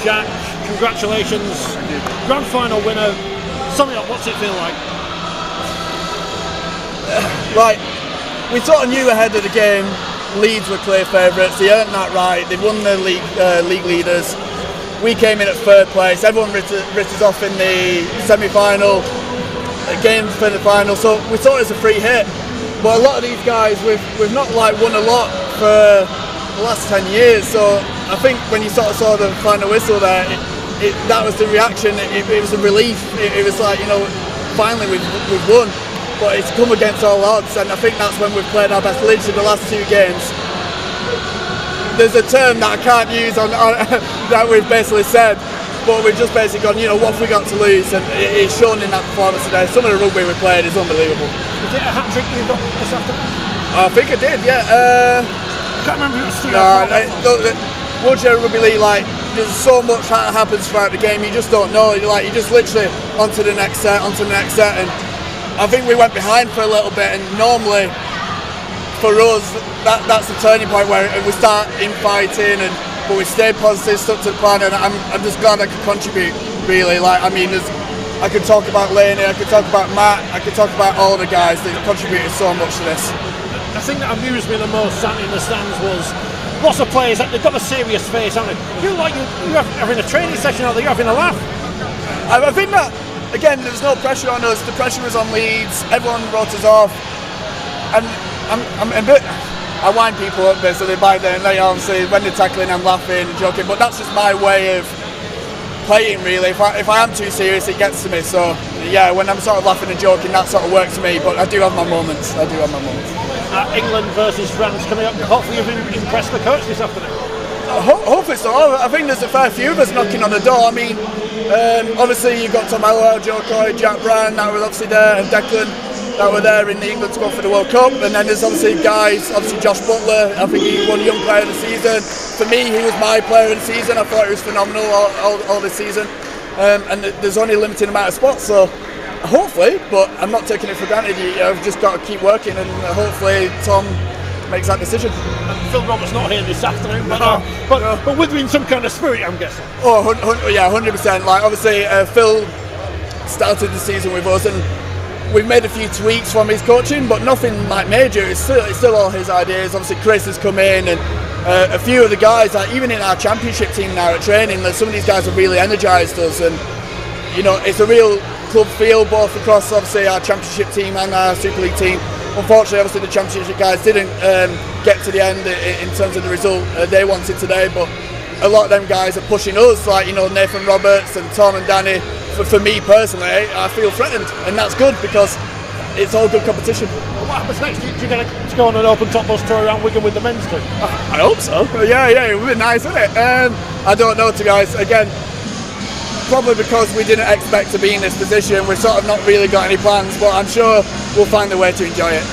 Jack, congratulations. Grand final winner. Sum it up, what's it feel like? Right, we sort of knew ahead of the game Leeds were clear favourites. They earned that right. They won the league leaders. We came in at third place. Everyone writ us off in the semi-final, game for the final. So we thought it was a free hit. But a lot of these guys, we've not like won a lot for the last 10 years. So I think when you sort of saw the final whistle there, that was the reaction. It was a relief. It was like, you know, finally we've won. But it's come against all odds, and I think that's when we've played our best. Literally the last 2 games. There's a term that I can't use on that we've basically said, but we've just basically gone, you know, what have we got to lose? And it's shown in that performance today. Some of the rugby we played is unbelievable. Is it a hat trick you got this afternoon? I think I did, yeah. I can't remember who it was. The World Rugby League, like, there's so much that happens throughout the game. You just don't know. You just literally onto the next set, and I think we went behind for a little bit, and normally for us that's the turning point where we start infighting, but we stayed positive, stuck to the plan, and I'm just glad I could contribute. Really, like, I mean, I could talk about Laney, I could talk about Matt, I could talk about all the guys that contributed so much to this. The thing that amused me the most standing in the stands was lots of players that they've got a serious face, haven't they? You're having a training session, or you're having a laugh. I think that. Again, there was no pressure on us. The pressure was on Leeds. Everyone wrote us off, and I'm a bit. I wind people up basically by then. Like, obviously, when they're tackling, I'm laughing and joking. But that's just my way of playing, really. If I am too serious, it gets to me. So yeah, when I'm sort of laughing and joking, that sort of works for me. But I do have my moments. England versus France coming up. Hopefully, you've impressed the coach this afternoon. Hopefully so. I think there's a fair few of us knocking on the door. I mean, obviously you've got Tom Elwell, Joe Coy, Jack Brand that were obviously there, and Declan that were there in the England squad for the World Cup. And then there's obviously guys, Josh Butler. I think he won Young Player of the Season. For me, he was my Player of the Season. I thought he was phenomenal all this season. And there's only a limited amount of spots, so hopefully, but I'm not taking it for granted. I've just got to keep working, and hopefully Tom makes that decision. And Phil Roberts not here this afternoon, but with in some kind of spirit, I'm guessing. Oh, yeah, 100%. Like, obviously, Phil started the season with us, and we've made a few tweaks from his coaching, but nothing like major. It's still all his ideas. Obviously, Chris has come in, and a few of the guys, like, even in our championship team now at training, some of these guys have really energised us, and you know, it's a real club feel both across obviously our championship team and our Super League team. Unfortunately, obviously the championship guys didn't get to the end in terms of the result they wanted today, but a lot of them guys are pushing us, like, you know, Nathan Roberts and Tom and Danny. For me personally, I feel threatened, and that's good because it's all good competition. What happens next? Do you get to go on an open top bus tour around Wigan with the men's team? I hope so. Yeah, it would be nice, wouldn't it? I don't know, to guys. Again, probably because we didn't expect to be in this position, we've sort of not really got any plans, but I'm sure we'll find a way to enjoy it.